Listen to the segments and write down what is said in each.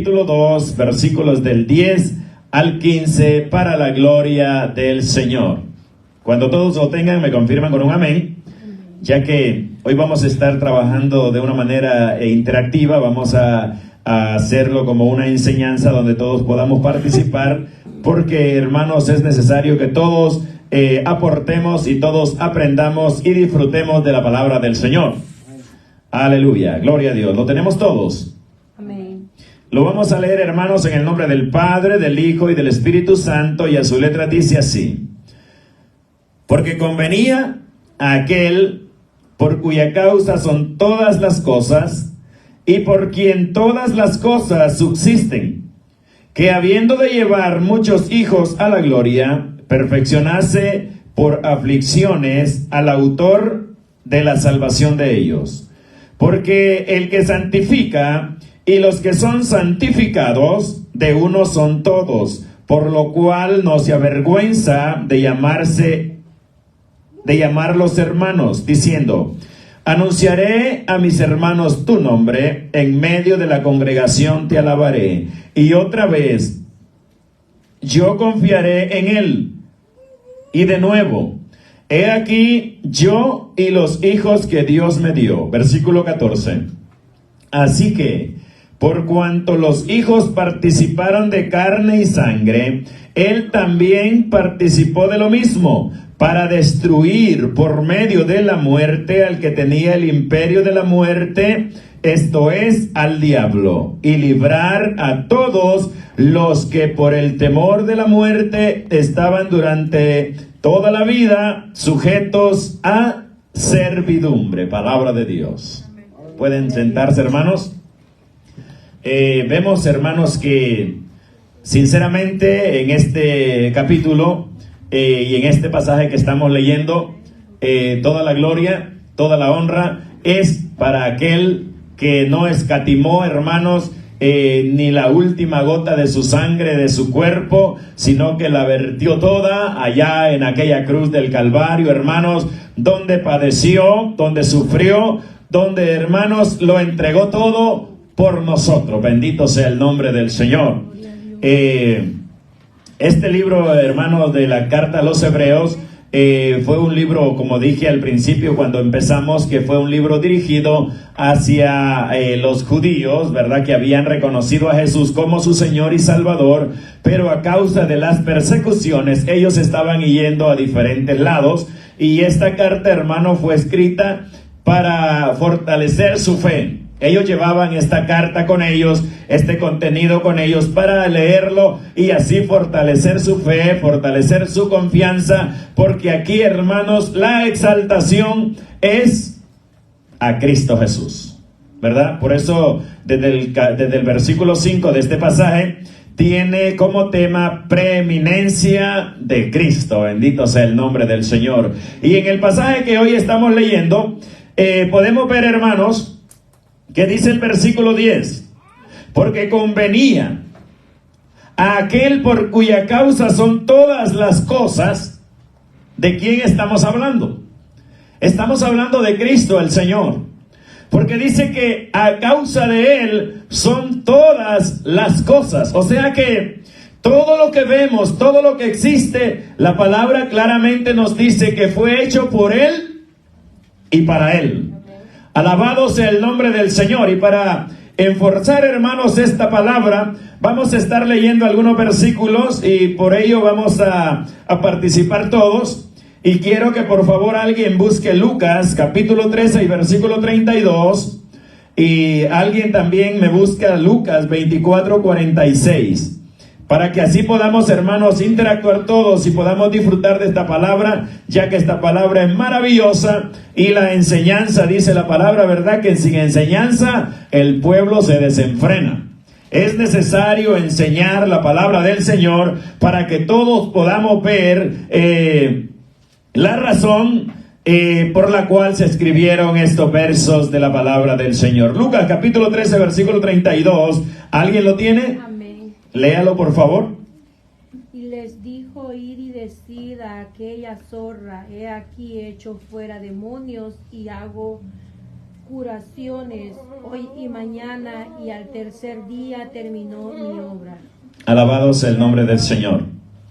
capítulo 2, versículos del 10 al 15, para la gloria del Señor. Cuando todos lo tengan, me confirman con un amén, ya que hoy vamos a estar trabajando de una manera interactiva. Vamos a hacerlo como una enseñanza donde todos podamos participar, porque, hermanos, es necesario que todos aportemos y todos aprendamos y disfrutemos de la palabra del Señor. Aleluya, gloria a Dios. ¿Lo tenemos todos? Amén. Lo vamos a leer, hermanos, en el nombre del Padre, del Hijo y del Espíritu Santo, y a su letra dice así: porque convenía a aquel por cuya causa son todas las cosas, y por quien todas las cosas subsisten, que habiendo de llevar muchos hijos a la gloria, perfeccionase por aflicciones al autor de la salvación de ellos. Porque el que santifica y los que son santificados, de uno son todos, por lo cual no se avergüenza de llamarlos hermanos, diciendo: anunciaré a mis hermanos tu nombre, en medio de la congregación te alabaré. Y otra vez, yo confiaré en él. Y de nuevo, he aquí yo y los hijos que Dios me dio. Versículo 14. Así que, por cuanto los hijos participaron de carne y sangre, él también participó de lo mismo, para destruir por medio de la muerte al que tenía el imperio de la muerte, esto es, al diablo, y librar a todos los que por el temor de la muerte estaban durante toda la vida sujetos a servidumbre. Palabra de Dios. ¿Pueden sentarse, hermanos? Vemos, hermanos, que sinceramente en este capítulo y en este pasaje que estamos leyendo, toda la gloria, toda la honra es para aquel que no escatimó, hermanos, ni la última gota de su sangre, de su cuerpo, sino que la vertió toda allá en aquella cruz del Calvario, hermanos, donde padeció, donde sufrió, donde, hermanos, lo entregó todo por nosotros. Bendito sea el nombre del Señor. Este libro, hermanos, de la carta a los Hebreos, fue un libro, como dije al principio cuando empezamos, que fue un libro dirigido hacia los judíos, ¿verdad?, que habían reconocido a Jesús como su Señor y Salvador, pero a causa de las persecuciones ellos estaban yendo a diferentes lados, y esta carta, hermano, fue escrita para fortalecer su fe. Ellos llevaban esta carta con ellos, este contenido con ellos, para leerlo y así fortalecer su fe, fortalecer su confianza, porque aquí, hermanos, la exaltación es a Cristo Jesús, ¿verdad? Por eso, desde el versículo 5 de este pasaje, tiene como tema preeminencia de Cristo. Bendito sea el nombre del Señor. Y en el pasaje que hoy estamos leyendo, podemos ver, hermanos, que dice el versículo 10: porque convenía a aquel por cuya causa son todas las cosas. ¿De quién estamos hablando? Estamos hablando de Cristo el Señor, porque dice que a causa de Él son todas las cosas. O sea que todo lo que vemos, todo lo que existe, la palabra claramente nos dice que fue hecho por Él y para Él. Alabado sea el nombre del Señor. Y para enforzar, hermanos, esta palabra, vamos a estar leyendo algunos versículos, y por ello vamos a participar todos. Y quiero que por favor alguien busque Lucas capítulo 13 y versículo 32, y alguien también me busca Lucas 24:46, para que así podamos, hermanos, interactuar todos y podamos disfrutar de esta palabra, ya que esta palabra es maravillosa. Y la enseñanza, dice la palabra, ¿verdad?, que sin enseñanza el pueblo se desenfrena. Es necesario enseñar la palabra del Señor para que todos podamos ver la razón por la cual se escribieron estos versos de la palabra del Señor. Lucas capítulo 13, versículo 32. ¿Alguien lo tiene? Amén. Léalo, por favor. Y les dijo: id y decid a aquella zorra, he aquí hecho fuera demonios, y hago curaciones hoy y mañana, y al tercer día terminó mi obra. Alabado sea el nombre del Señor.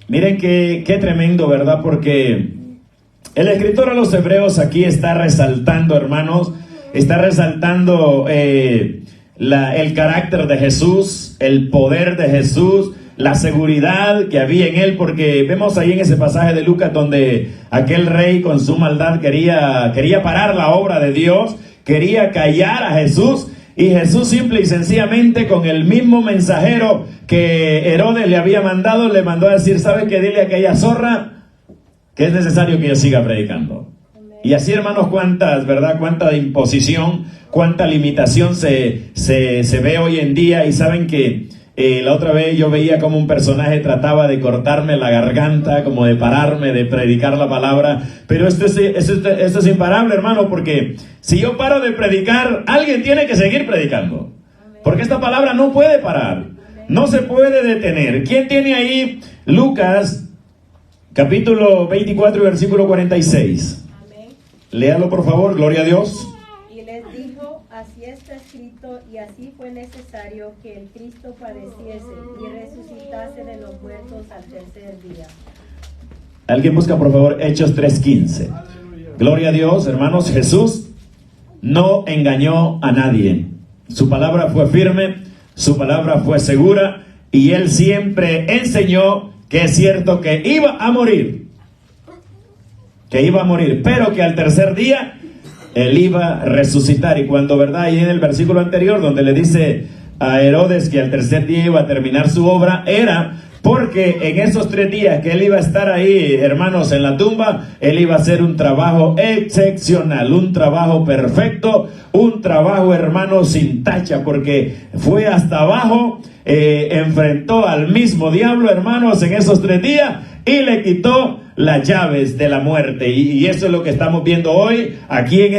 Miren qué tremendo, ¿verdad? Porque el escritor a los Hebreos aquí está resaltando, hermanos, está resaltando el carácter de Jesús, el poder de Jesús, la seguridad que había en él, porque vemos ahí en ese pasaje de Lucas donde aquel rey con su maldad quería parar la obra de Dios, quería callar a Jesús, y Jesús simple y sencillamente con el mismo mensajero que Herodes le había mandado, le mandó a decir: ¿sabe qué? Dile a aquella zorra que es necesario que yo siga predicando. Y así, hermanos, cuánta imposición, cuánta limitación se ve hoy en día. Y saben que la otra vez yo veía como un personaje trataba de cortarme la garganta, como de pararme de predicar la palabra. Pero esto es imparable, hermano, porque si yo paro de predicar, alguien tiene que seguir predicando. Porque esta palabra no puede parar, no se puede detener. ¿Quién tiene ahí Lucas, capítulo 24, versículo 46? Amén. Léalo, por favor, gloria a Dios. Y les dijo: así está escrito, y así fue necesario que el Cristo padeciese y resucitase de los muertos al tercer día. Alguien busca, por favor, Hechos 3:15. Gloria a Dios, hermanos. Jesús no engañó a nadie. Su palabra fue firme, su palabra fue segura, y él siempre enseñó que es cierto que iba a morir, pero que al tercer día él iba a resucitar. Y cuando, ¿verdad? Ahí en el versículo anterior donde le dice a Herodes que al tercer día iba a terminar su obra, era porque en esos 3 días que él iba a estar ahí, hermanos, en la tumba, él iba a hacer un trabajo excepcional, un trabajo perfecto, un trabajo, hermanos, sin tacha, porque fue hasta abajo, enfrentó al mismo diablo, hermanos, en esos 3 días, y le quitó las llaves de la muerte. Y eso es lo que estamos viendo hoy, aquí en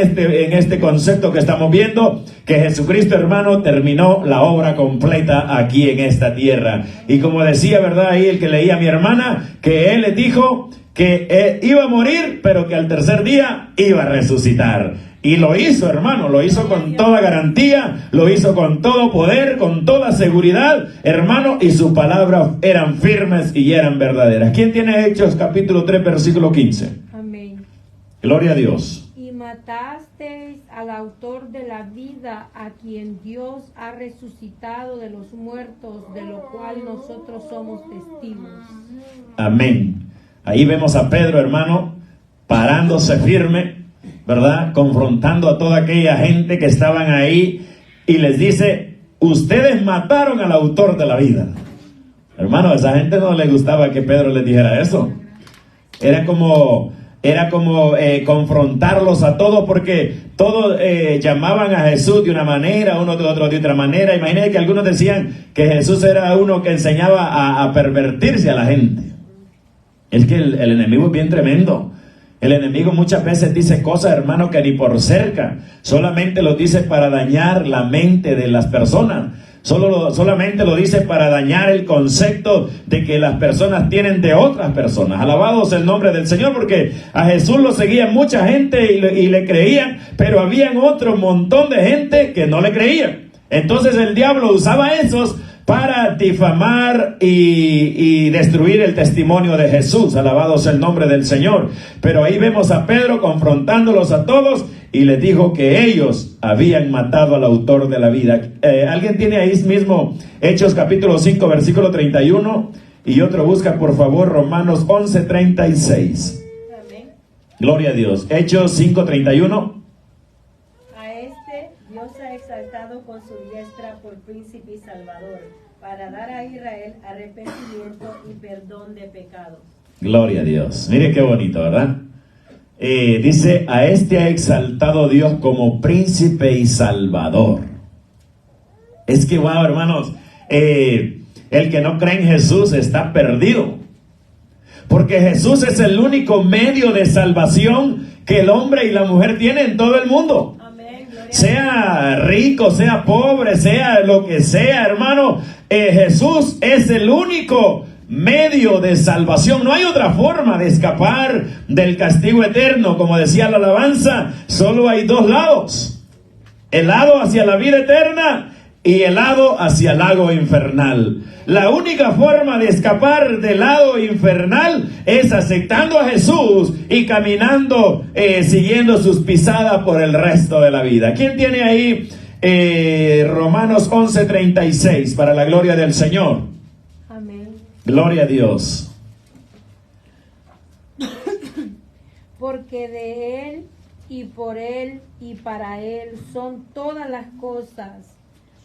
este concepto que estamos viendo, que Jesucristo, hermano, terminó la obra completa aquí en esta tierra. Y como decía, ¿verdad? Ahí el que leía a mi hermana, que él les dijo que iba a morir, pero que al tercer día iba a resucitar. Y lo hizo, hermano, lo hizo con toda garantía, lo hizo con todo poder, con toda seguridad, hermano, y sus palabras eran firmes y eran verdaderas. ¿Quién tiene Hechos capítulo 3, versículo 15? Amén. Gloria a Dios. Y matasteis al autor de la vida, a quien Dios ha resucitado de los muertos, de lo cual nosotros somos testigos. Amén. Ahí vemos a Pedro, hermano, parándose firme, ¿verdad? Confrontando a toda aquella gente que estaban ahí, y les dice: ustedes mataron al autor de la vida. Hermano, a esa gente no le gustaba que Pedro les dijera eso. Era como confrontarlos a todos, porque todos llamaban a Jesús de una manera, uno de otro de otra manera. Imagínense que algunos decían que Jesús era uno que enseñaba a pervertirse a la gente. Es que el enemigo es bien tremendo. El enemigo muchas veces dice cosas, hermano, que ni por cerca. Solamente lo dice para dañar la mente de las personas. Solamente lo dice para dañar el concepto de que las personas tienen de otras personas. Alabado sea el nombre del Señor, porque a Jesús lo seguía mucha gente y le creían, pero habían otro montón de gente que no le creían. Entonces el diablo usaba esos para difamar y destruir el testimonio de Jesús. Alabado sea el nombre del Señor. Pero ahí vemos a Pedro confrontándolos a todos, y les dijo que ellos habían matado al autor de la vida. ¿Alguien tiene ahí mismo Hechos capítulo 5, versículo 31? Y otro busca, por favor, Romanos 11, 36. Amén. Gloria a Dios. Hechos 5, 31. A este Dios ha exaltado con su diestra por príncipe y salvador, para dar a Israel arrepentimiento y perdón de pecados. Gloria a Dios. Mire qué bonito, ¿verdad? Dice: a este ha exaltado Dios como príncipe y salvador. Es que, wow, hermanos, el que no cree en Jesús está perdido, porque Jesús es el único medio de salvación que el hombre y la mujer tienen en todo el mundo. Sea rico, sea pobre, sea lo que sea, hermano, Jesús es el único medio de salvación. No hay otra forma de escapar del castigo eterno. Como decía la alabanza, solo hay 2 lados: El lado hacia la vida eterna y el lado hacia el lago infernal. La única forma de escapar del lago infernal es aceptando a Jesús y caminando, siguiendo sus pisadas por el resto de la vida. ¿Quién tiene ahí Romanos 11:36 para la gloria del Señor? Amén. Gloria a Dios. Porque de Él y por Él y para Él son todas las cosas.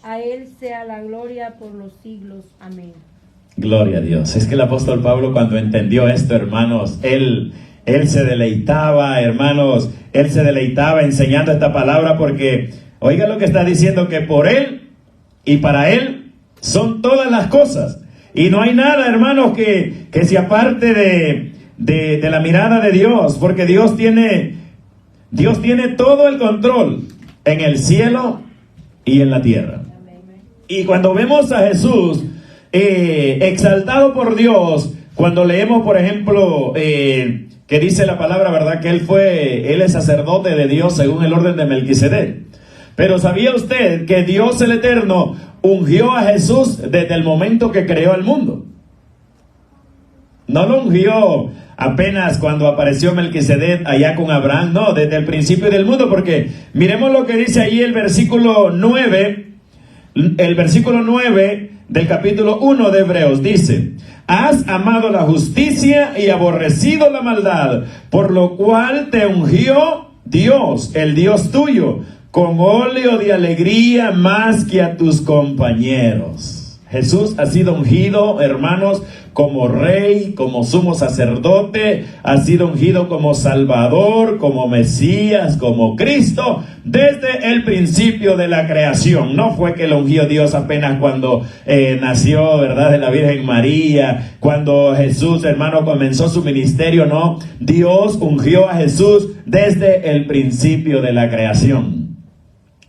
A Él sea la gloria por los siglos. Amén. Gloria a Dios. Es que el apóstol Pablo, cuando entendió esto, hermanos, él se deleitaba, hermanos, él se deleitaba enseñando esta palabra porque, oiga lo que está diciendo, que por Él y para Él son todas las cosas. Y no hay nada, hermanos, que se aparte de la mirada de Dios, porque Dios tiene todo el control en el cielo y en la tierra. Y cuando vemos a Jesús exaltado por Dios, cuando leemos, por ejemplo, que dice la palabra, ¿verdad? Que Él es sacerdote de Dios según el orden de Melquisedec. Pero ¿sabía usted que Dios el Eterno ungió a Jesús desde el momento que creó el mundo? No lo ungió apenas cuando apareció Melquisedec allá con Abraham, no, desde el principio del mundo, porque miremos lo que dice ahí el versículo 9 del capítulo 1 de Hebreos, dice: has amado la justicia y aborrecido la maldad, por lo cual te ungió Dios, el Dios tuyo, con óleo de alegría más que a tus compañeros. Jesús ha sido ungido, hermanos, como rey, como sumo sacerdote, ha sido ungido como Salvador, como Mesías, como Cristo, desde el principio de la creación. No fue que lo ungió Dios apenas cuando nació, ¿verdad?, de la Virgen María, cuando Jesús, hermano, comenzó su ministerio, no. Dios ungió a Jesús desde el principio de la creación.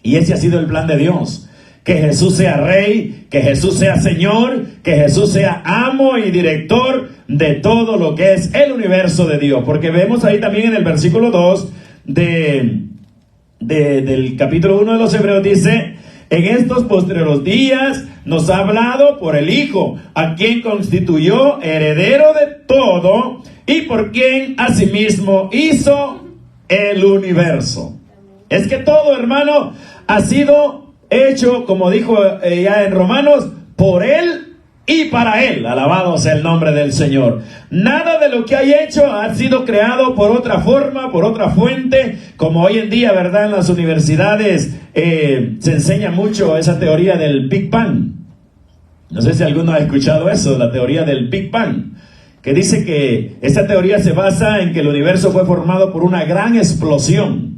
Y ese ha sido el plan de Dios. Que Jesús sea rey, que Jesús sea Señor, que Jesús sea amo y director de todo lo que es el universo de Dios. Porque vemos ahí también en el versículo 2 del capítulo 1 de los Hebreos, dice: en estos postreros días nos ha hablado por el Hijo, a quien constituyó heredero de todo y por quien asimismo hizo el universo. Es que todo, hermano, ha sido hecho, como dijo ya en Romanos, por Él y para Él. Alabado sea el nombre del Señor. Nada de lo que hay hecho ha sido creado por otra forma, por otra fuente, como hoy en día, ¿verdad? En las universidades se enseña mucho esa teoría del Big Bang. No sé si alguno ha escuchado eso, la teoría del Big Bang, que dice que esta teoría se basa en que el universo fue formado por una gran explosión.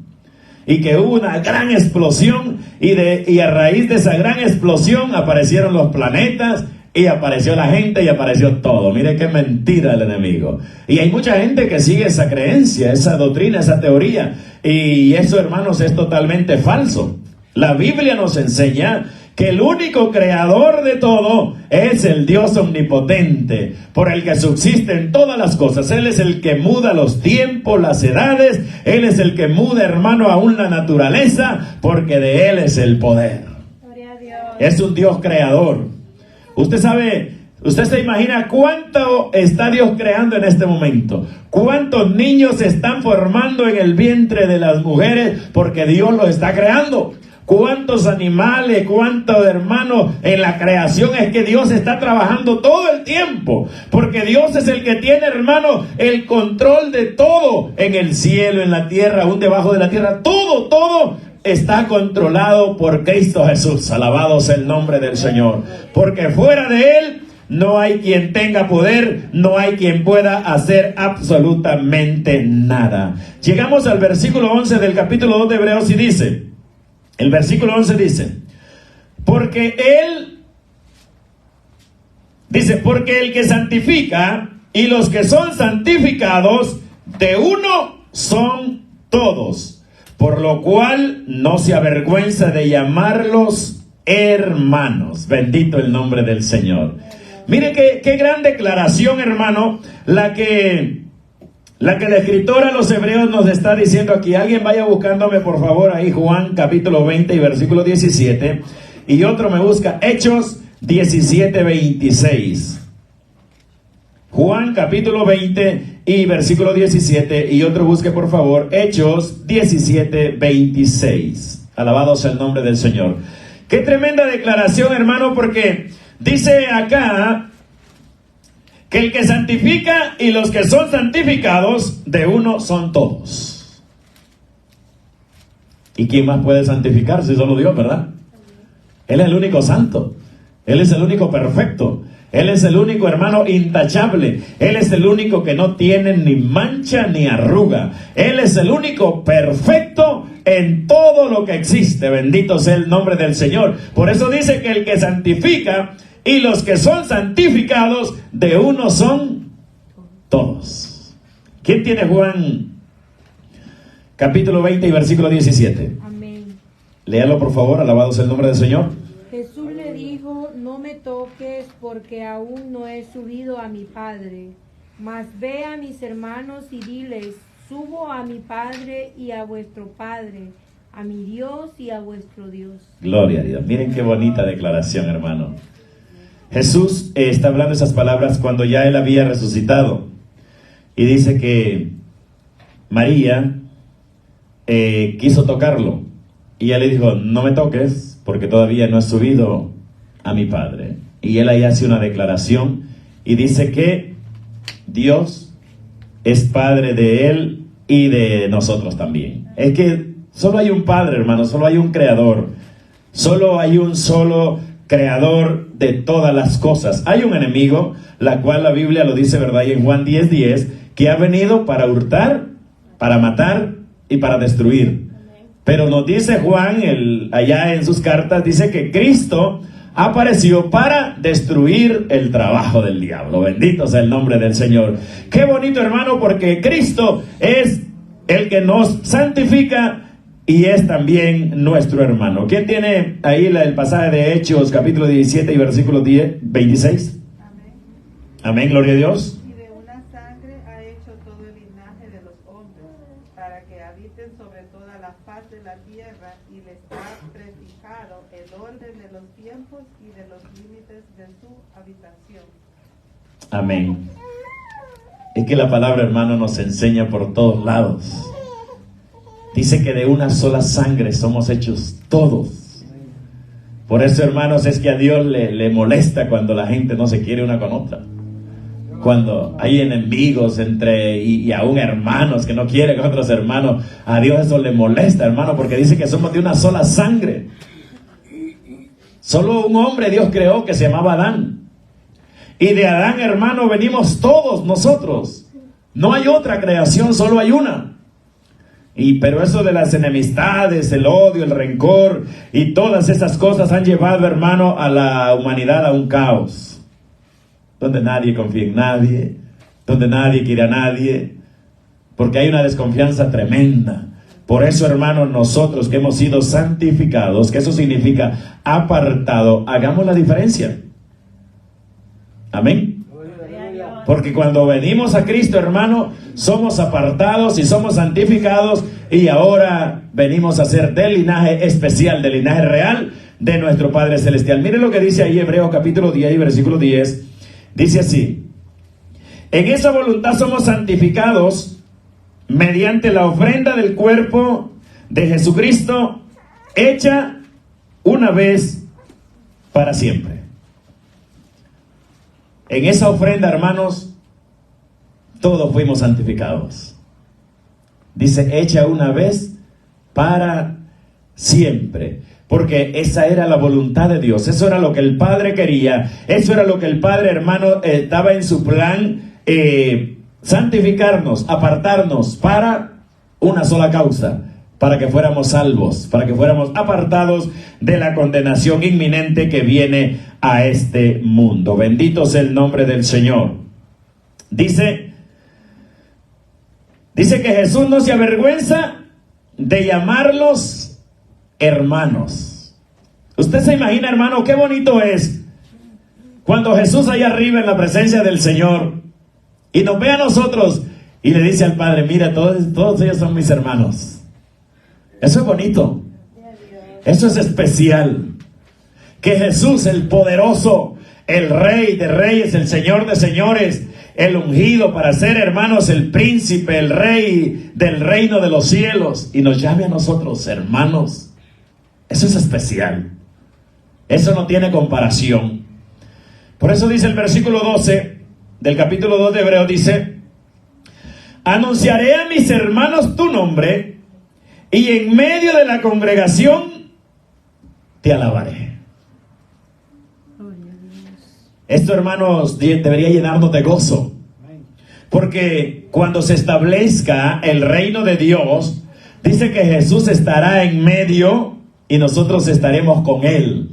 Y que hubo una gran explosión y a raíz de esa gran explosión aparecieron los planetas y apareció la gente y apareció todo. Mire qué mentira el enemigo. Y hay mucha gente que sigue esa creencia, esa doctrina, esa teoría. Y eso, hermanos, es totalmente falso. La Biblia nos enseña que el único creador de todo es el Dios omnipotente, por el que subsisten todas las cosas. Él es el que muda los tiempos, las edades. Él es el que muda, hermano, aún la naturaleza, porque de Él es el poder. Gloria a Dios. Es un Dios creador. Usted sabe, usted se imagina cuánto está Dios creando en este momento. Cuántos niños se están formando en el vientre de las mujeres, porque Dios los está creando. Cuántos animales, cuántos hermanos en la creación. Es que Dios está trabajando todo el tiempo, porque Dios es el que tiene, hermano, el control de todo, en el cielo, en la tierra, aún debajo de la tierra. Todo está controlado por Cristo Jesús. Alabado sea el nombre del Señor, porque fuera de Él no hay quien tenga poder, no hay quien pueda hacer absolutamente nada. Llegamos al versículo 11 del capítulo 2 de Hebreos y dice, el versículo 11 dice: porque el que santifica y los que son santificados, de uno son todos, por lo cual no se avergüenza de llamarlos hermanos. Bendito el nombre del Señor. Mire qué gran declaración, hermano, la que La que la escritora a los hebreos nos está diciendo aquí, alguien vaya buscándome por favor ahí Juan capítulo 20 y versículo 17, y otro me busca Hechos 17, 26. Juan capítulo 20 y versículo 17, y otro busque por favor Hechos 17, 26. Alabado sea el nombre del Señor. Qué tremenda declaración, hermano, porque dice acá que el que santifica y los que son santificados, de uno son todos. ¿Y quién más puede santificar si solo Dios, verdad? Él es el único santo. Él es el único perfecto. Él es el único, hermano, intachable. Él es el único que no tiene ni mancha ni arruga. Él es el único perfecto en todo lo que existe. Bendito sea el nombre del Señor. Por eso dice que el que santifica y los que son santificados, de uno son todos. ¿Quién tiene Juan capítulo 20 y versículo 17? Amén. Léalo por favor, alabado sea el nombre del Señor. Jesús le dijo, no me toques porque aún no he subido a mi Padre, mas ve a mis hermanos y diles, subo a mi Padre y a vuestro Padre, a mi Dios y a vuestro Dios. Gloria a Dios. Miren qué bonita declaración, hermano. Jesús está hablando esas palabras cuando ya él había resucitado. Y dice que María quiso tocarlo. Y ella le dijo, no me toques porque todavía no he subido a mi Padre. Y él ahí hace una declaración y dice que Dios es Padre de él y de nosotros también. Es que solo hay un Padre, hermano, solo hay un Creador. Solo hay un solo Creador de todas las cosas. Hay un enemigo, la cual la Biblia lo dice, ¿verdad? Y en Juan 10:10, que ha venido para hurtar, para matar y para destruir. Pero nos dice Juan, allá en sus cartas, dice que Cristo apareció para destruir el trabajo del diablo. Bendito sea el nombre del Señor. Qué bonito, hermano, porque Cristo es el que nos santifica y es también nuestro hermano. ¿Quién tiene ahí el pasaje de Hechos, capítulo 17 y versículo 26? Amén. Amén, gloria a Dios. Y de una sangre ha hecho todo el linaje de los hombres, para que habiten sobre toda la faz de la tierra, y les ha prefijado el orden de los tiempos y de los límites de su habitación. Amén. Es que la palabra, hermano, nos enseña por todos lados. Dice que de una sola sangre somos hechos todos. Por eso, hermanos, es que a Dios le molesta cuando la gente no se quiere una con otra. Cuando hay enemigos y aún hermanos que no quieren con otros hermanos, a Dios eso le molesta, hermano, porque dice que somos de una sola sangre. Solo un hombre Dios creó que se llamaba Adán. Y de Adán, hermano, venimos todos nosotros. No hay otra creación, solo hay una. Pero eso de las enemistades, el odio, el rencor y todas esas cosas han llevado, hermano, a la humanidad a un caos. Donde nadie confía en nadie, donde nadie quiere a nadie, porque hay una desconfianza tremenda. Por eso, hermano, nosotros que hemos sido santificados, que eso significa apartado, hagamos la diferencia. Amén. Porque cuando venimos a Cristo, hermano, somos apartados y somos santificados, y ahora venimos a ser del linaje especial, del linaje real de nuestro Padre Celestial. Miren lo que dice ahí Hebreos capítulo 10 y versículo 10. Dice así: en esa voluntad somos santificados mediante la ofrenda del cuerpo de Jesucristo, hecha una vez para siempre. En esa ofrenda, hermanos, todos fuimos santificados. Dice, hecha una vez para siempre. Porque esa era la voluntad de Dios. Eso era lo que el Padre quería. Eso era lo que el Padre, hermano, daba en su plan. Santificarnos, apartarnos para una sola causa. Para que fuéramos salvos. Para que fuéramos apartados de la condenación inminente que viene a este mundo. Bendito sea el nombre del Señor. Dice que Jesús no se avergüenza de llamarlos hermanos. Usted se imagina, hermano, qué bonito es cuando Jesús allá arriba en la presencia del Señor y nos ve a nosotros y le dice al Padre, mira, todos ellos son mis hermanos. Eso es bonito. Eso es especial. Que Jesús, el poderoso, el Rey de reyes, el Señor de señores, el ungido para ser, hermanos, el príncipe, el rey del reino de los cielos, y nos llame a nosotros hermanos. Eso es especial. Eso no tiene comparación. Por eso dice el versículo 12 del capítulo 2 de Hebreos, dice: anunciaré a mis hermanos tu nombre, y en medio de la congregación te alabaré. Esto, hermanos, debería llenarnos de gozo, porque cuando se establezca el reino de Dios, dice que Jesús estará en medio y nosotros estaremos con Él,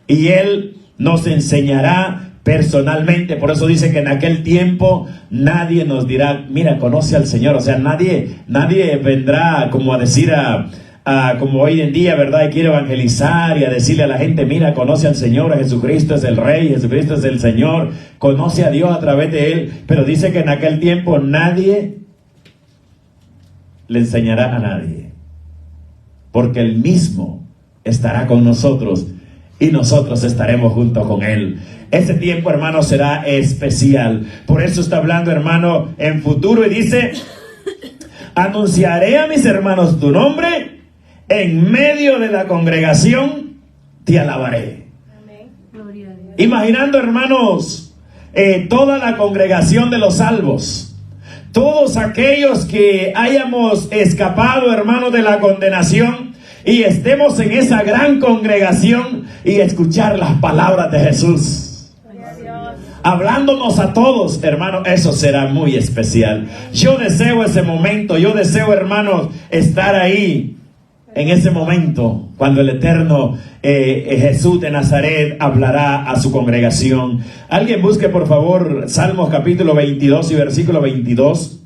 y Él nos enseñará personalmente. Por eso dice que en aquel tiempo nadie nos dirá, mira, conoce al Señor. O sea, nadie vendrá como a decir como hoy en día, ¿verdad? Y quiere evangelizar y a decirle a la gente, mira, conoce al Señor, Jesucristo es el Rey, Jesucristo es el Señor, conoce a Dios a través de Él. Pero dice que en aquel tiempo nadie le enseñará a nadie, porque Él mismo estará con nosotros y nosotros estaremos junto con Él. Ese tiempo, hermano, será especial. Por eso está hablando, hermano, en futuro, y dice: anunciaré a mis hermanos tu nombre, en medio de la congregación te alabaré. Amén. Gloria a Dios. Imaginando, hermanos, toda la congregación de los salvos, todos aquellos que hayamos escapado, hermanos, de la condenación, y estemos en esa gran congregación y escuchar las palabras de Jesús, hablándonos a todos, hermano. Eso será muy especial. Yo deseo ese momento. Yo deseo, hermanos, estar ahí en ese momento cuando el eterno Jesús de Nazaret hablará a su congregación. Alguien busque, por favor, Salmos capítulo 22 y versículo 22.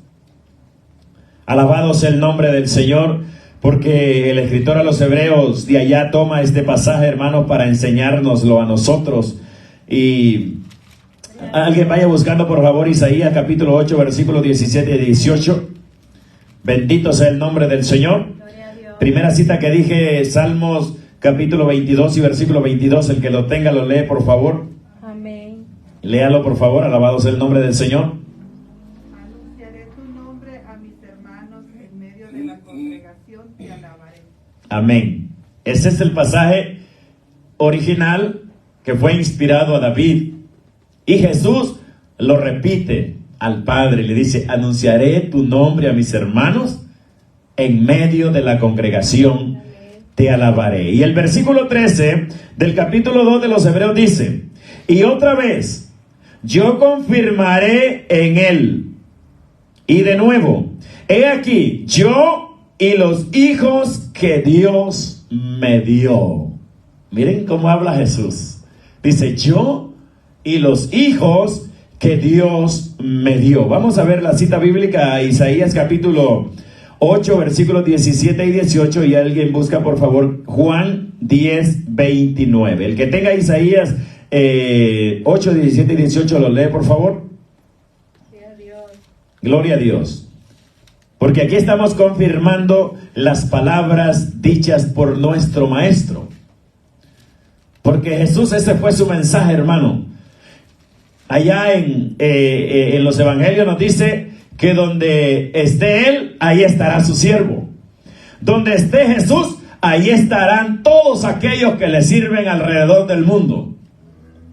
Alabado sea el nombre del Señor, porque el escritor a los Hebreos de allá toma este pasaje, hermanos, para enseñárnoslo a nosotros. Y alguien vaya buscando, por favor, Isaías capítulo 8, versículos 17 y 18. Bendito sea el nombre del Señor. Primera cita que dije, Salmos capítulo 22 y versículo 22. El que lo tenga lo lee, por favor. Amén. Léalo, por favor. Alabado sea el nombre del Señor. Anunciaré tu nombre a mis hermanos, en medio de la congregación te alabaré. Amén. Ese es el pasaje original que fue inspirado a David. Y Jesús lo repite al Padre. Le dice: anunciaré tu nombre a mis hermanos, en medio de la congregación te alabaré. Y el versículo 13 del capítulo 2 de los Hebreos dice: y otra vez yo confirmaré en él. Y de nuevo, he aquí, yo y los hijos que Dios me dio. Miren cómo habla Jesús. Dice: yo y los hijos que Dios me dio. Vamos a ver la cita bíblica, Isaías capítulo 8, versículos 17 y 18. Y alguien busca, por favor, Juan 10, 29. El que tenga Isaías 8, 17 y 18 lo lee, por favor. Gloria a Dios. Porque aquí estamos confirmando las palabras dichas por nuestro Maestro. Porque Jesús, ese fue su mensaje, hermano. Allá en los evangelios nos dice que donde esté Él, ahí estará su siervo. Donde esté Jesús, ahí estarán todos aquellos que le sirven alrededor del mundo.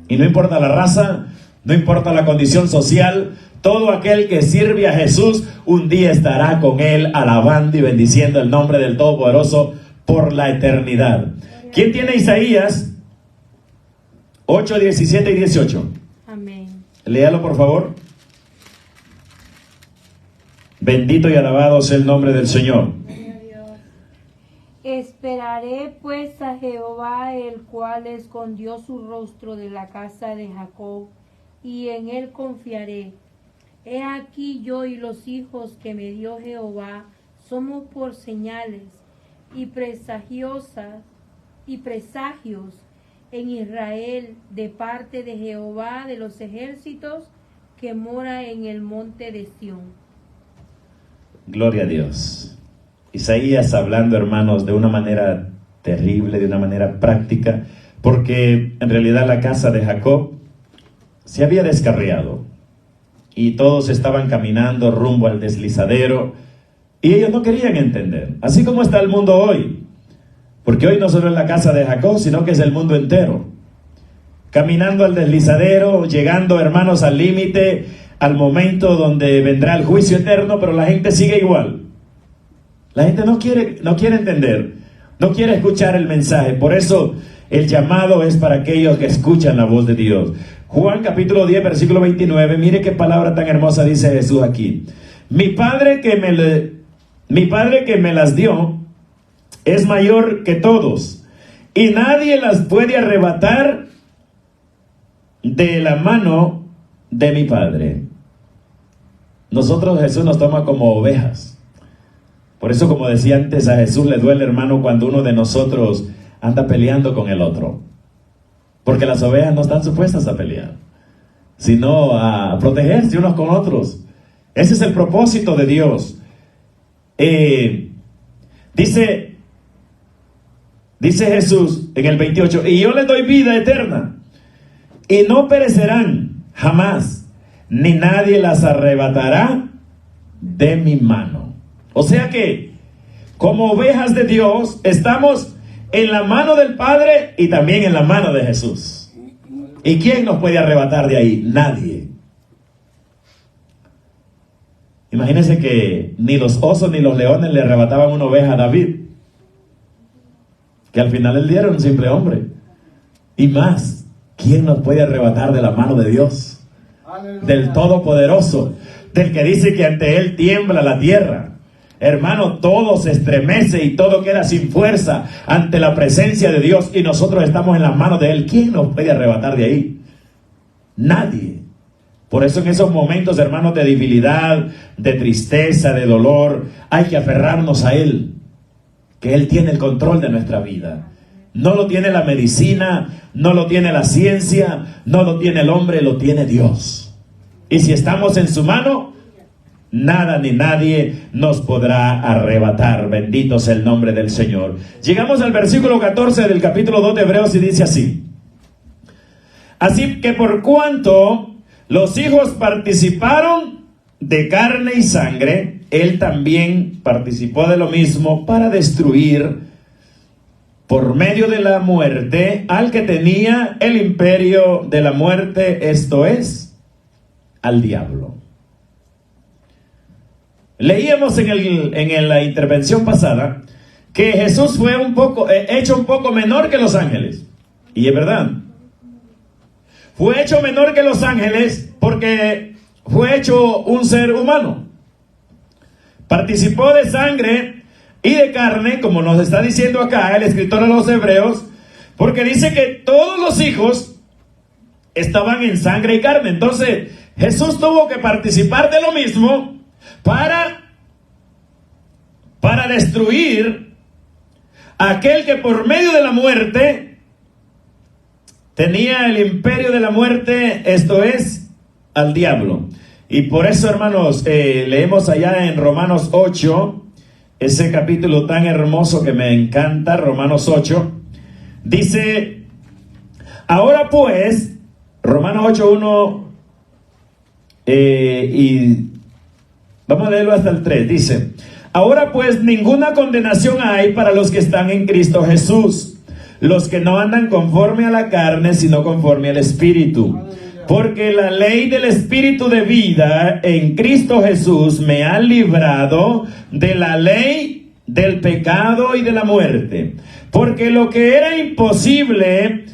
Y no importa la raza, no importa la condición social, todo aquel que sirve a Jesús, un día estará con Él alabando y bendiciendo el nombre del Todopoderoso por la eternidad. ¿Quién tiene Isaías 8, 17 y 18? Amén. Léalo, por favor. Bendito y alabado sea el nombre del Señor. Esperaré pues a Jehová, el cual escondió su rostro de la casa de Jacob, y en él confiaré. He aquí yo y los hijos que me dio Jehová somos por señales y presagios en Israel de parte de Jehová de los ejércitos, que mora en el monte de Sión. Gloria a Dios. Isaías hablando, hermanos, de una manera terrible, de una manera práctica, porque en realidad la casa de Jacob se había descarriado y todos estaban caminando rumbo al deslizadero y ellos no querían entender, así como está el mundo hoy, porque hoy no solo es la casa de Jacob, sino que es el mundo entero, caminando al deslizadero, llegando, hermanos, al límite, al momento donde vendrá el juicio eterno, pero la gente sigue igual. La gente no quiere entender, no quiere escuchar el mensaje. Por eso el llamado es para aquellos que escuchan la voz de Dios. Juan capítulo 10, versículo 29, mire qué palabra tan hermosa dice Jesús aquí. Mi Padre que me las dio es mayor que todos, y nadie las puede arrebatar de la mano de mi Padre. Nosotros, Jesús nos toma como ovejas. Por eso, como decía antes, a Jesús le duele, hermano, cuando uno de nosotros anda peleando con el otro. Porque las ovejas no están supuestas a pelear, sino a protegerse unos con otros. Ese es el propósito de Dios. Dice Jesús en el 28, y yo les doy vida eterna, y no perecerán jamás, ni nadie las arrebatará de mi mano. O sea que, como ovejas de Dios, estamos en la mano del Padre y también en la mano de Jesús. ¿Y quién nos puede arrebatar de ahí? Nadie. Imagínense que ni los osos ni los leones le arrebataban una oveja a David, que al final él era un simple hombre. Y más, ¿quién nos puede arrebatar de la mano de Dios? Del Todopoderoso, del que dice que ante él tiembla la tierra. Hermano, todo se estremece y todo queda sin fuerza ante la presencia de Dios, y nosotros estamos en las manos de él. ¿Quién nos puede arrebatar de ahí? Nadie. Por eso en esos momentos, hermanos, de debilidad, de tristeza, de dolor, hay que aferrarnos a él, que él tiene el control de nuestra vida. No lo tiene la medicina, no lo tiene la ciencia, no lo tiene el hombre, lo tiene Dios. Y si estamos en su mano, nada ni nadie nos podrá arrebatar. Bendito sea el nombre del Señor. Llegamos al versículo 14 del capítulo 2 de Hebreos y dice así: así que por cuanto los hijos participaron de carne y sangre, él también participó de lo mismo para destruir por medio de la muerte al que tenía el imperio de la muerte, esto es, al diablo. Leíamos en la intervención pasada que Jesús fue hecho un poco menor que los ángeles. Y es verdad. Fue hecho menor que los ángeles porque fue hecho un ser humano. Participó de sangre y de carne, como nos está diciendo acá el escritor de los Hebreos, porque dice que todos los hijos estaban en sangre y carne. Entonces Jesús tuvo que participar de lo mismo para destruir a aquel que por medio de la muerte tenía el imperio de la muerte, esto es, al diablo. Y por eso, hermanos, leemos allá en Romanos 8, ese capítulo tan hermoso que me encanta, Romanos 8, dice, ahora pues, Romanos 8, 1, y vamos a leerlo hasta el 3, dice, ahora pues ninguna condenación hay para los que están en Cristo Jesús, los que no andan conforme a la carne, sino conforme al Espíritu. Porque la ley del Espíritu de vida en Cristo Jesús me ha librado de la ley del pecado y de la muerte. Porque lo que era imposible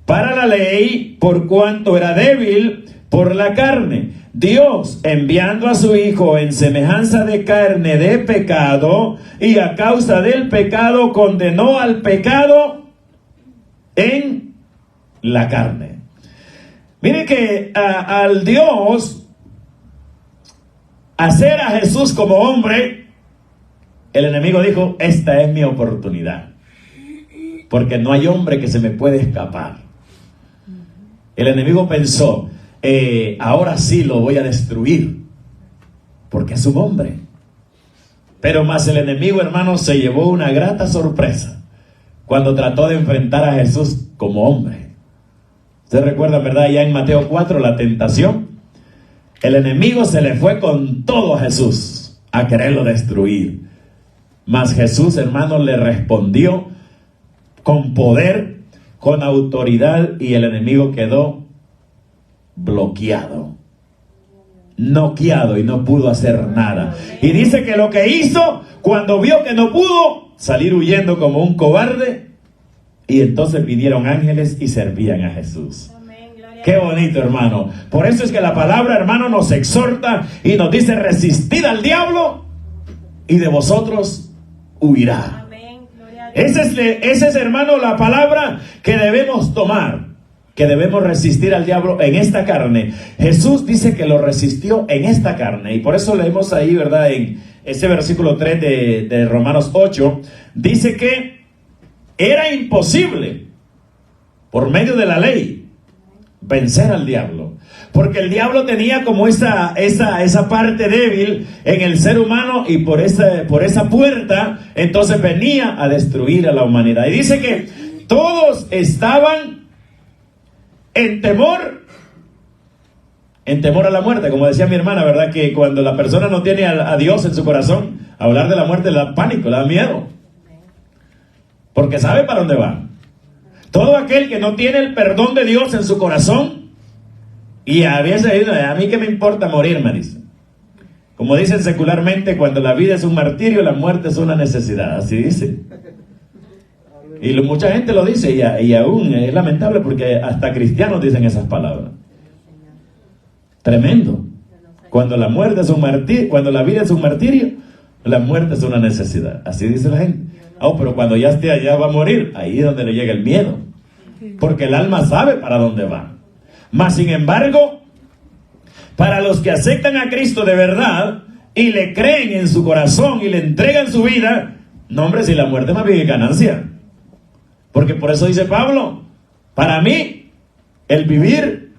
para la ley, por cuanto era débil por la carne, Dios, enviando a su Hijo en semejanza de carne de pecado, y a causa del pecado condenó al pecado en la carne. Miren que al Dios hacer a Jesús como hombre, el enemigo dijo, esta es mi oportunidad, porque no hay hombre que se me puede escapar. El enemigo pensó, ahora sí lo voy a destruir, porque es un hombre. Pero más el enemigo, hermanos, se llevó una grata sorpresa cuando trató de enfrentar a Jesús como hombre. ¿Ustedes recuerdan, verdad? Ya en Mateo 4, la tentación. El enemigo se le fue con todo a Jesús a quererlo destruir. Mas Jesús, hermanos, le respondió con poder, con autoridad, y el enemigo quedó bloqueado, noqueado, y no pudo hacer nada. Y dice que lo que hizo, cuando vio que no pudo, salir huyendo como un cobarde, y entonces vinieron ángeles y servían a Jesús. Qué bonito, hermano. Por eso es que la palabra, hermano, nos exhorta y nos dice: resistid al diablo y de vosotros huirá. Esa es, hermano, la palabra que debemos tomar, que debemos resistir al diablo en esta carne. Jesús dice que lo resistió en esta carne, y por eso leemos ahí, ¿verdad? En ese versículo 3 de Romanos 8, dice que era imposible por medio de la ley vencer al diablo, porque el diablo tenía como esa parte débil en el ser humano, y por esa puerta entonces venía a destruir a la humanidad. Y dice que todos estaban en temor a la muerte. Como decía mi hermana, ¿verdad? Que cuando la persona no tiene a Dios en su corazón, hablar de la muerte le da pánico, le da miedo, porque sabe para dónde va. Todo aquel que no tiene el perdón de Dios en su corazón, y a veces dice: a mí qué me importa morir, me dice. Como dicen secularmente, cuando la vida es un martirio, la muerte es una necesidad, así dice. Y mucha gente lo dice, y aún es lamentable, porque hasta cristianos dicen esas palabras. Tremendo. Cuando la muerte es un martirio, cuando la vida es un martirio, la muerte es una necesidad, así dice la gente. Pero cuando ya esté allá va a morir, ahí es donde le llega el miedo, porque el alma sabe para dónde va. Mas sin embargo, para los que aceptan a Cristo de verdad y le creen en su corazón y le entregan su vida, no, hombre, si la muerte es más bien ganancia. Porque por eso dice Pablo: para mí el vivir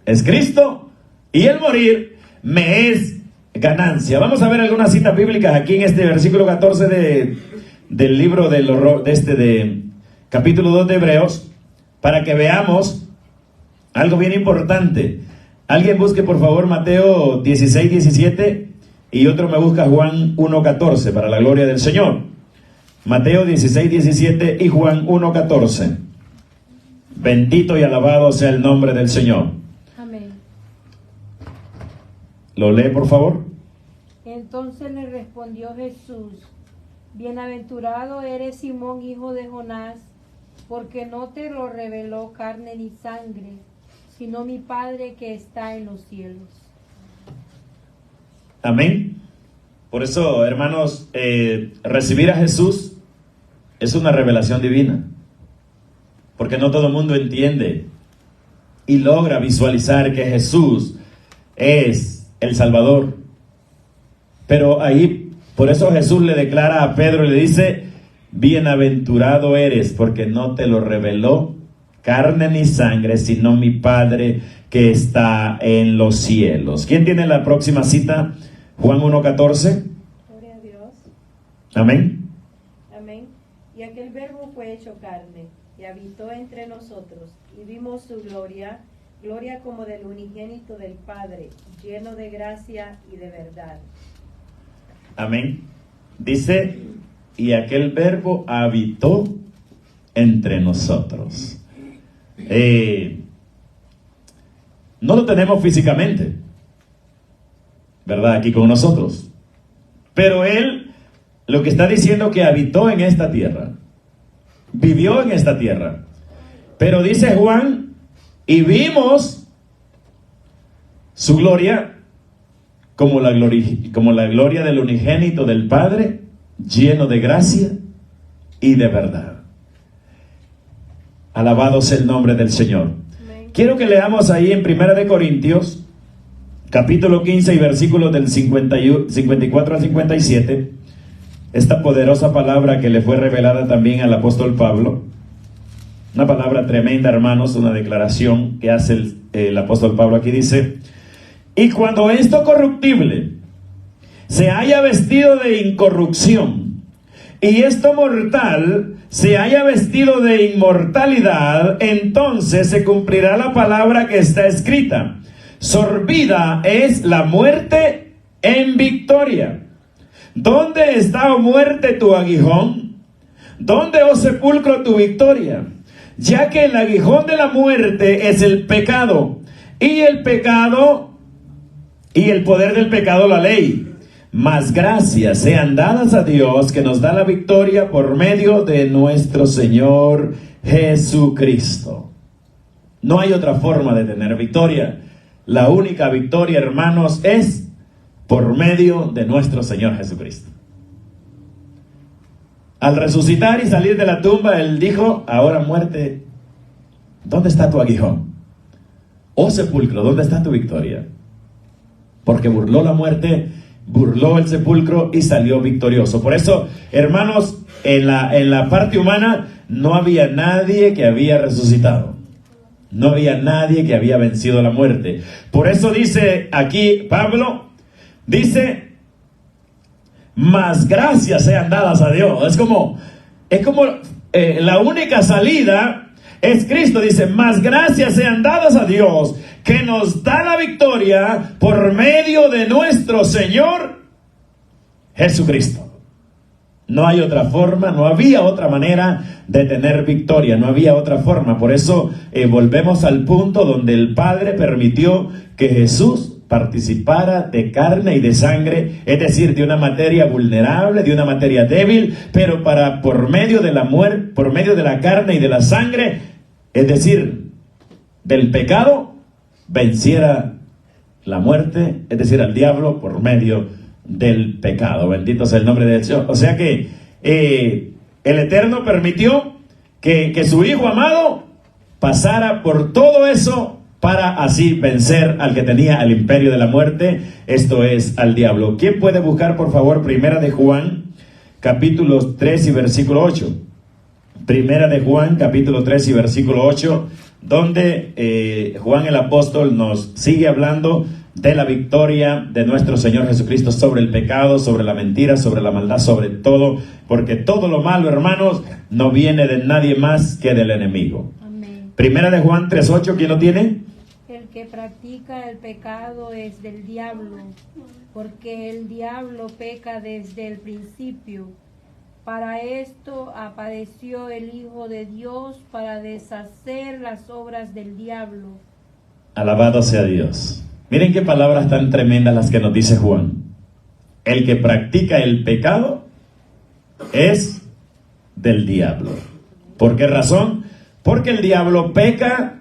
es Cristo y el morir me es ganancia. Vamos a ver algunas citas bíblicas aquí en este versículo 14 del libro de capítulo 2 de Hebreos, para que veamos algo bien importante. Alguien busque por favor Mateo 16, 17, y otro me busca Juan 1, 14, para la gloria del Señor. Mateo 16, 17 y Juan 1, 14. Bendito y alabado sea el nombre del Señor. Amén. ¿Lo lee por favor? Entonces le respondió Jesús: bienaventurado eres, Simón, hijo de Jonás, porque no te lo reveló carne ni sangre, sino mi Padre que está en los cielos. Amén. Por eso, hermanos, recibir a Jesús es una revelación divina, porque no todo el mundo entiende y logra visualizar que Jesús es el Salvador. Pero ahí, por eso Jesús le declara a Pedro y le dice: bienaventurado eres, porque no te lo reveló carne ni sangre, sino mi Padre que está en los cielos. ¿Quién tiene la próxima cita? Juan 1:14. Gloria a Dios. Amén. Amén. Y aquel verbo fue hecho carne y habitó entre nosotros, y vimos su gloria, gloria como del unigénito del Padre, lleno de gracia y de verdad. Amén. Dice: y aquel verbo habitó entre nosotros. No lo tenemos físicamente, ¿verdad? Aquí con nosotros. Pero Él, lo que está diciendo, que habitó en esta tierra, vivió en esta tierra. Pero dice Juan: y vimos su gloria como la gloria del unigénito del Padre, lleno de gracia y de verdad. Alabado sea el nombre del Señor. Amén. Quiero que leamos ahí en 1 de Corintios, capítulo 15 y versículos del 54 al 57, esta poderosa palabra que le fue revelada también al apóstol Pablo. Una palabra tremenda, hermanos, una declaración que hace el apóstol Pablo aquí. Dice: y cuando esto corruptible se haya vestido de incorrupción y esto mortal se haya vestido de inmortalidad, entonces se cumplirá la palabra que está escrita: sorbida es la muerte en victoria. ¿Dónde está, oh muerte, tu aguijón? ¿Dónde, oh sepulcro, tu victoria? Ya que el aguijón de la muerte es el pecado, y el poder del pecado la ley. Mas gracias sean dadas a Dios, que nos da la victoria por medio de nuestro Señor Jesucristo. No hay otra forma de tener victoria. La única victoria, hermanos, es por medio de nuestro Señor Jesucristo. Al resucitar y salir de la tumba, Él dijo: ahora muerte, ¿dónde está tu aguijón? Oh sepulcro, ¿dónde está tu victoria? Porque burló la muerte, burló el sepulcro y salió victorioso. Por eso, hermanos, en la parte humana no había nadie que había resucitado. No había nadie que había vencido la muerte. Por eso dice aquí Pablo, dice: mas gracias sean dadas a Dios. Es como la única salida es Cristo. Dice: mas gracias sean dadas a Dios, que nos da la victoria por medio de nuestro Señor Jesucristo. No hay otra forma, no había otra manera de tener victoria, no había otra forma. Por eso volvemos al punto donde el Padre permitió que Jesús participara de carne y de sangre, es decir, de una materia vulnerable, de una materia débil, pero por medio de la muerte, por medio de la carne y de la sangre, es decir, del pecado, venciera la muerte, es decir, al diablo, por medio del pecado. Bendito sea el nombre de Dios. O sea que el Eterno permitió que su Hijo amado pasara por todo eso para así vencer al que tenía el imperio de la muerte, esto es, al diablo. ¿Quién puede buscar, por favor, Primera de Juan, capítulo 3 y versículo 8? Primera de Juan, capítulo 3 y versículo 8, donde Juan el apóstol nos sigue hablando de la victoria de nuestro Señor Jesucristo sobre el pecado, sobre la mentira, sobre la maldad, sobre todo, porque todo lo malo, hermanos, no viene de nadie más que del enemigo. Amén. Primera de Juan 3:8, ¿quién lo tiene? El que practica el pecado es del diablo, porque el diablo peca desde el principio. Para esto apareció el Hijo de Dios, para deshacer las obras del diablo. Alabado sea Dios. Miren qué palabras tan tremendas las que nos dice Juan. El que practica el pecado es del diablo. ¿Por qué razón? Porque el diablo peca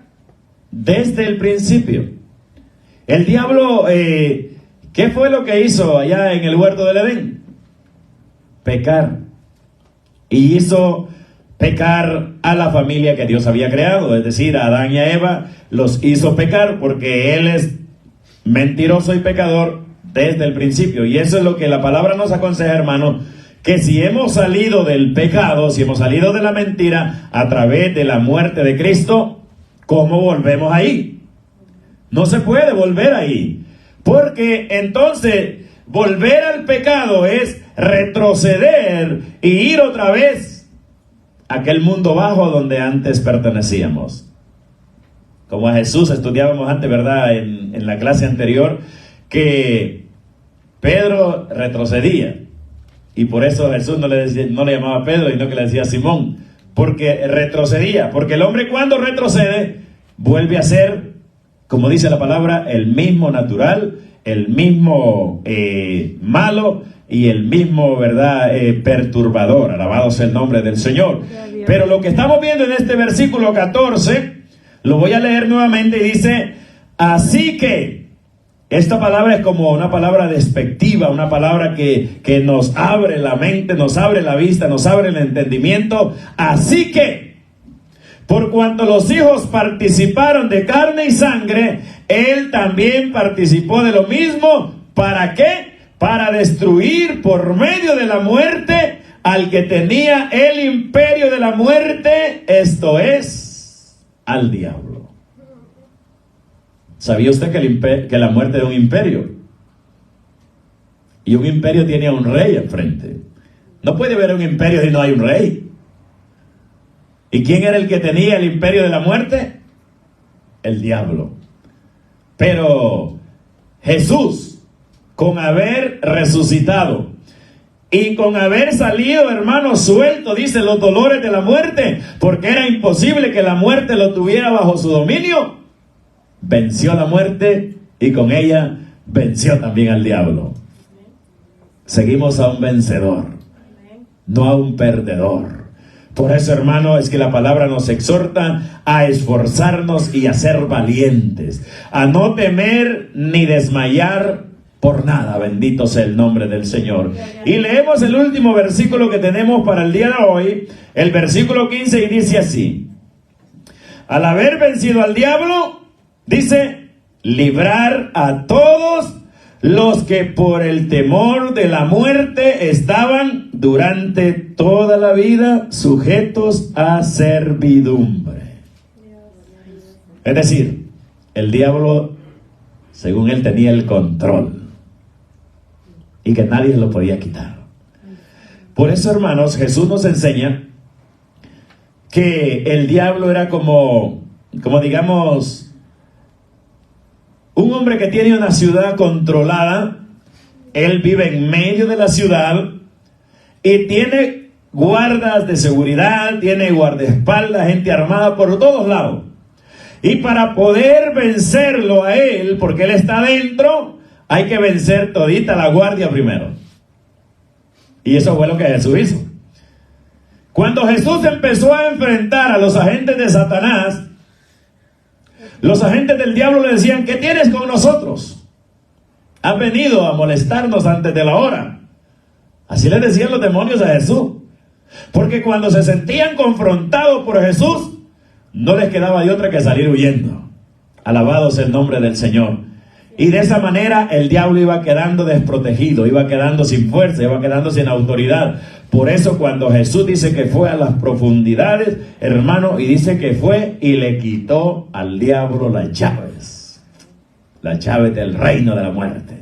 desde el principio. El diablo, ¿qué fue lo que hizo allá en el huerto del Edén? Pecar. Y hizo pecar a la familia que Dios había creado, es decir, a Adán y a Eva, los hizo pecar porque él es mentiroso y pecador desde el principio. Y eso es lo que la palabra nos aconseja, hermano, que si hemos salido del pecado, si hemos salido de la mentira a través de la muerte de Cristo, ¿cómo volvemos ahí? No se puede volver ahí, porque entonces volver al pecado es retroceder y ir otra vez a aquel mundo bajo donde antes pertenecíamos. Como a Jesús estudiábamos antes, ¿verdad? En la clase anterior, que Pedro retrocedía. Y por eso Jesús no le llamaba Pedro, sino que le decía Simón. Porque retrocedía. Porque el hombre, cuando retrocede, vuelve a ser, como dice la palabra, el mismo natural, el mismo malo y el mismo, ¿verdad?, perturbador. Alabado sea el nombre del Señor. Pero lo que estamos viendo en este versículo 14, lo voy a leer nuevamente y dice: así que, esta palabra es como una palabra despectiva, una palabra que nos abre la mente, nos abre la vista, nos abre el entendimiento. Así que, por cuanto los hijos participaron de carne y sangre, él también participó de lo mismo. ¿Para qué? Para destruir por medio de la muerte al que tenía el imperio de la muerte, esto es, al diablo. ¿Sabía usted que la muerte era un imperio? Y un imperio tiene a un rey enfrente. No puede haber un imperio si no hay un rey. ¿Y quién era el que tenía el imperio de la muerte? El diablo. Pero Jesús, con haber resucitado y con haber salido, hermano, suelto, dice, los dolores de la muerte, porque era imposible que la muerte lo tuviera bajo su dominio, venció la muerte y con ella venció también al diablo. Seguimos a un vencedor, no a un perdedor. Por eso, hermano, es que la palabra nos exhorta a esforzarnos y a ser valientes, a no temer ni desmayar por nada. Bendito sea el nombre del Señor. Y leemos el último versículo que tenemos para el día de hoy, el versículo 15, y dice así: al haber vencido al diablo, dice, librar a todos los que por el temor de la muerte estaban durante toda la vida sujetos a servidumbre. Es decir, el diablo, según él, tenía el control y que nadie lo podía quitar. Por eso, hermanos, Jesús nos enseña que el diablo era como digamos, un hombre que tiene una ciudad controlada. Él vive en medio de la ciudad y tiene guardas de seguridad, tiene guardaespaldas, gente armada por todos lados. Y para poder vencerlo a él, porque él está adentro, hay que vencer todita la guardia primero. Y eso fue lo que Jesús hizo. Cuando Jesús empezó a enfrentar a los agentes de Satanás, los agentes del diablo le decían: ¿qué tienes con nosotros? Has venido a molestarnos antes de la hora. Así le decían los demonios a Jesús. Porque cuando se sentían confrontados por Jesús, no les quedaba de otra que salir huyendo. Alabado sea el nombre del Señor. Y de esa manera el diablo iba quedando desprotegido, iba quedando sin fuerza, iba quedando sin autoridad. Por eso cuando Jesús dice que fue a las profundidades, hermano, y dice que fue y le quitó al diablo las llaves del reino de la muerte,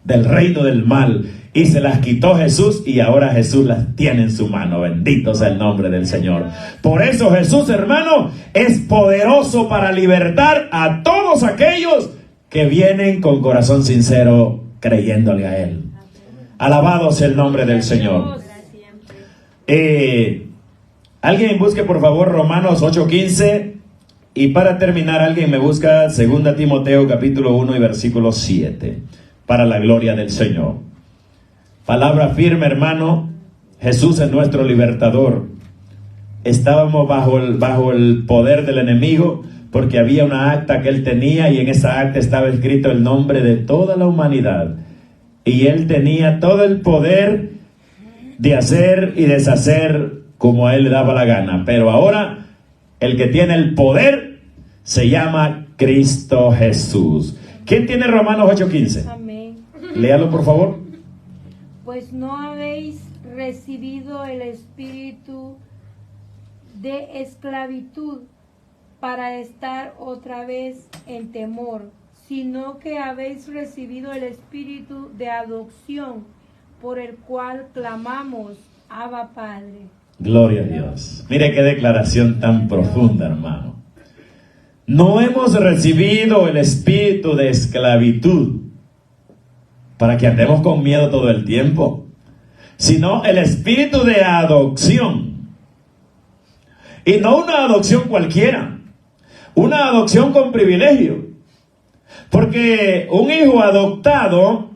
del reino del mal, y se las quitó Jesús, y ahora Jesús las tiene en su mano. Bendito sea el nombre del Señor. Por eso Jesús, hermano, es poderoso para libertar a todos aquellos que vienen con corazón sincero creyéndole a Él. Alabado sea el nombre del Señor. Alguien busque por favor Romanos 8:15, y para terminar alguien me busca 2 Timoteo capítulo 1 y versículo 7, para la gloria del Señor. Palabra firme, hermano. Jesús es nuestro libertador. Estábamos bajo el poder del enemigo, porque había una acta que él tenía, y en esa acta estaba escrito el nombre de toda la humanidad, y él tenía todo el poder de hacer y deshacer como a él le daba la gana. Pero ahora el que tiene el poder se llama Cristo Jesús. ¿Quién tiene Romanos 8:15? Amén. Léalo por favor. Pues no habéis recibido el espíritu de esclavitud para estar otra vez en temor, sino que habéis recibido el espíritu de adopción, por el cual clamamos: Abba, Padre. Gloria a Dios. Mire qué declaración tan profunda, hermano. No hemos recibido el espíritu de esclavitud para que andemos con miedo todo el tiempo, sino el espíritu de adopción. Y no una adopción cualquiera, una adopción con privilegio. Porque un hijo adoptado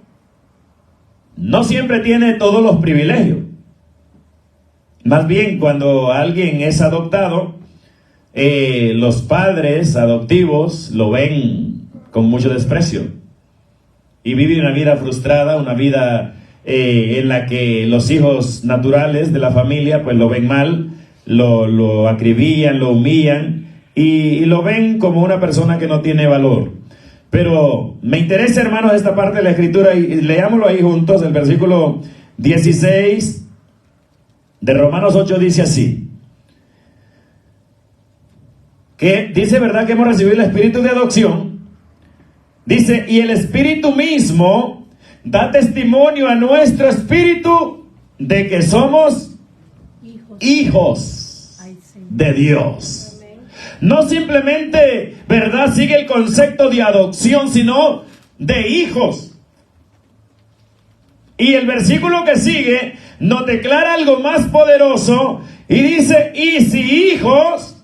no siempre tiene todos los privilegios. Más bien, cuando alguien es adoptado, los padres adoptivos lo ven con mucho desprecio y viven una vida frustrada, una vida en la que los hijos naturales de la familia pues lo ven mal, lo acribillan, lo humillan y lo ven como una persona que no tiene valor. Pero me interesa, hermanos, esta parte de la escritura, y leámoslo ahí juntos. El versículo 16 de Romanos 8 dice así, que dice, ¿verdad?, que hemos recibido el espíritu de adopción. Dice: y el espíritu mismo da testimonio a nuestro espíritu de que somos hijos de Dios. No simplemente, ¿verdad?, sigue el concepto de adopción, sino de hijos. Y el versículo que sigue nos declara algo más poderoso y dice: y si hijos,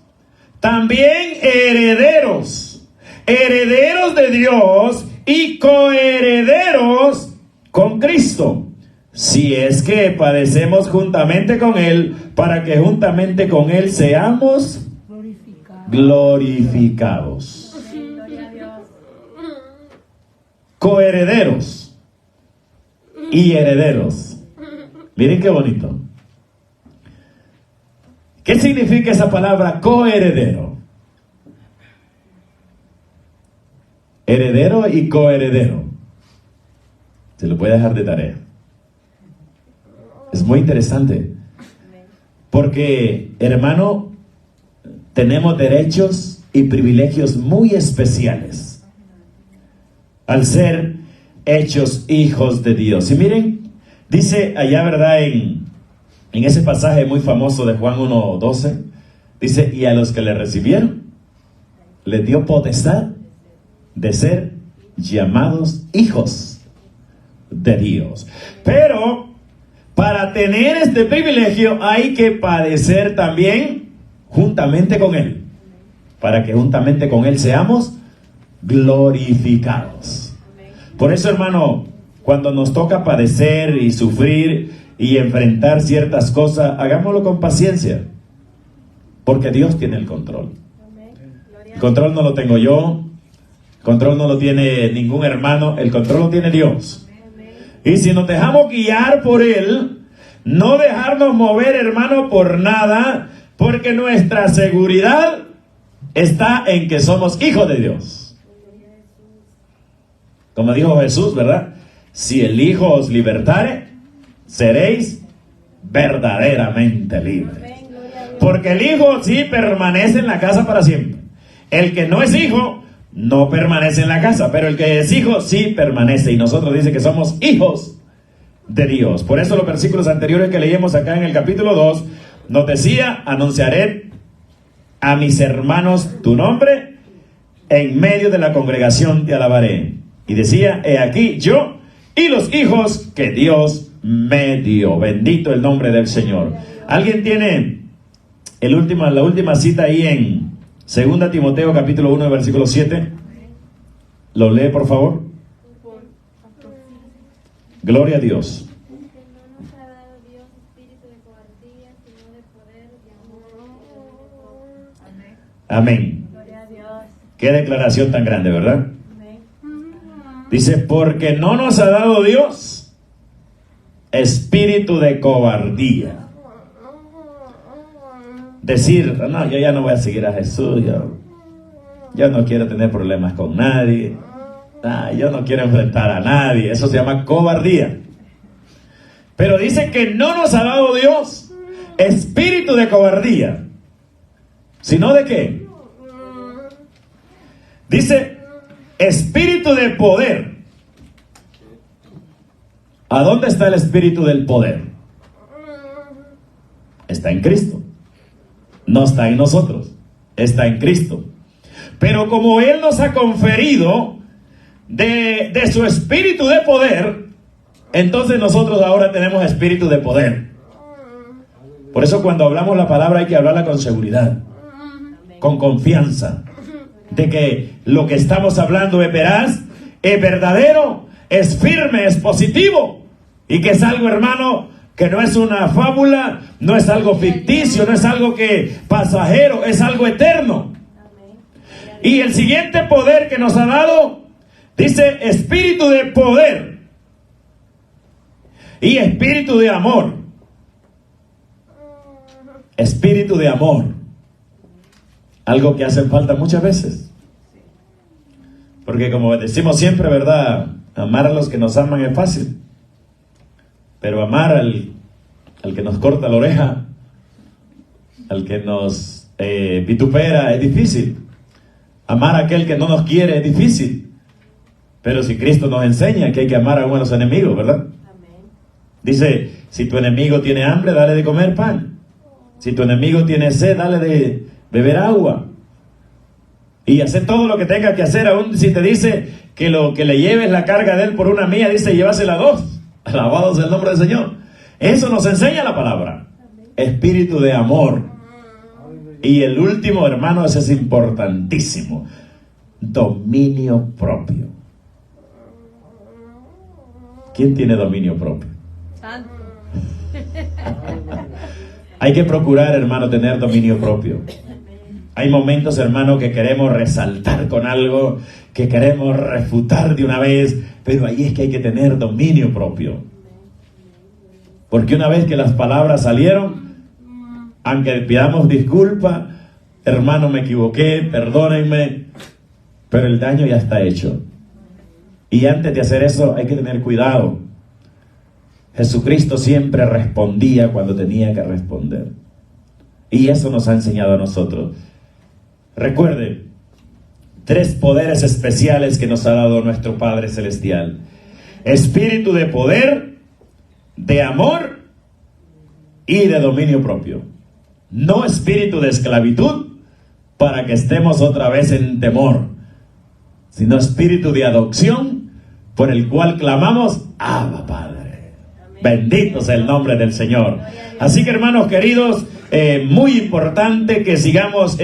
también herederos, herederos de Dios y coherederos con Cristo, si es que padecemos juntamente con Él, para que juntamente con Él seamos glorificados. Coherederos y herederos. Miren qué bonito. ¿Qué significa esa palabra coheredero? Heredero y coheredero. Se lo puede dejar de tarea. Es muy interesante. Porque, hermano, tenemos derechos y privilegios muy especiales al ser hechos hijos de Dios. Y miren, dice allá, ¿verdad?, en ese pasaje muy famoso de Juan 1:12, dice: y a los que le recibieron, les dio potestad de ser llamados hijos de Dios. Pero para tener este privilegio hay que padecer también juntamente con Él, para que juntamente con Él seamos glorificados. Por eso, hermano, cuando nos toca padecer y sufrir y enfrentar ciertas cosas, hagámoslo con paciencia, porque Dios tiene el control. El control no lo tengo yo, el control no lo tiene ningún hermano, el control lo tiene Dios. Y si nos dejamos guiar por Él, no dejarnos mover, hermano, por nada, porque nuestra seguridad está en que somos hijos de Dios. Como dijo Jesús, ¿verdad? Si el Hijo os libertare, seréis verdaderamente libres. Porque el Hijo sí permanece en la casa para siempre. El que no es hijo no permanece en la casa, pero el que es hijo sí permanece. Y nosotros dice que somos hijos de Dios. Por eso los versículos anteriores que leímos acá en el capítulo 2 nos decía: anunciaré a mis hermanos tu nombre, en medio de la congregación te alabaré. Y decía: he aquí yo y los hijos que Dios me dio. Bendito el nombre del Señor. ¿Alguien tiene la última cita ahí en 2 Timoteo capítulo 1 versículo 7? ¿Lo lee, por favor? Gloria a Dios. Amén. Qué declaración tan grande, ¿verdad? Dice: porque no nos ha dado Dios espíritu de cobardía. Decir: no, yo ya no voy a seguir a Jesús, yo no quiero tener problemas con nadie, yo no quiero enfrentar a nadie. Eso se llama cobardía. Pero dice que no nos ha dado Dios espíritu de cobardía, sino de ¿qué? Dice espíritu de poder. ¿A dónde está el espíritu del poder? Está en Cristo. No está en nosotros, está en Cristo. Pero como Él nos ha conferido de su espíritu de poder, entonces nosotros ahora tenemos espíritu de poder. Por eso cuando hablamos la palabra hay que hablarla con seguridad, con confianza, de que lo que estamos hablando es veraz, es verdadero, es firme, es positivo, y que es algo, hermano, que no es una fábula, no es algo ficticio, no es algo que pasajero, es algo eterno. Y el siguiente poder que nos ha dado, dice espíritu de poder y espíritu de amor. Espíritu de amor. Algo que hace falta muchas veces. Porque como decimos siempre, ¿verdad? Amar a los que nos aman es fácil. Pero amar al que nos corta la oreja, al que nos vitupera, es difícil. Amar a aquel que no nos quiere es difícil. Pero si Cristo nos enseña que hay que amar aún a los enemigos, ¿verdad? Amén. Dice, si tu enemigo tiene hambre, dale de comer pan. Si tu enemigo tiene sed, dale de beber agua. Y hacer todo lo que tenga que hacer, aún si te dice que lo que le lleves la carga de él por una mía, dice, llévasela 2. Alabado sea el nombre del Señor. Eso nos enseña la palabra. Espíritu de amor. Y el último, hermano, ese es importantísimo. Dominio propio. ¿Quién tiene dominio propio? Santo. Hay que procurar, hermano, tener dominio propio. Hay momentos, hermano, que queremos resaltar con algo, que queremos refutar de una vez, pero ahí es que hay que tener dominio propio. Porque una vez que las palabras salieron, aunque pidamos disculpa, hermano, me equivoqué, perdónenme, pero el daño ya está hecho. Y antes de hacer eso hay que tener cuidado. Jesucristo siempre respondía cuando tenía que responder. Y eso nos ha enseñado a nosotros. Recuerde, 3 poderes especiales que nos ha dado nuestro Padre Celestial. Espíritu de poder, de amor y de dominio propio. No espíritu de esclavitud para que estemos otra vez en temor, sino espíritu de adopción por el cual clamamos, Abba Padre. Bendito sea el nombre del Señor. Así que, hermanos queridos, muy importante que sigamos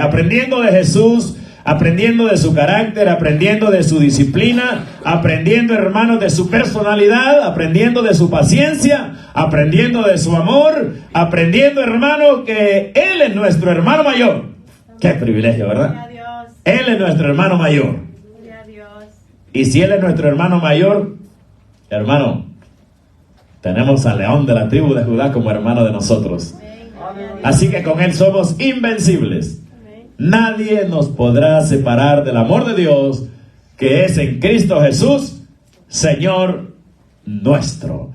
aprendiendo de Jesús, aprendiendo de su carácter, aprendiendo de su disciplina, aprendiendo, hermanos, de su personalidad, aprendiendo de su paciencia, aprendiendo de su amor, aprendiendo, hermano, que Él es nuestro hermano mayor. Qué privilegio, ¿verdad? Él es nuestro hermano mayor. Y si Él es nuestro hermano mayor, hermano, tenemos al león de la tribu de Judá como hermano de nosotros. Así que con Él somos invencibles. Nadie nos podrá separar del amor de Dios que es en Cristo Jesús, Señor nuestro.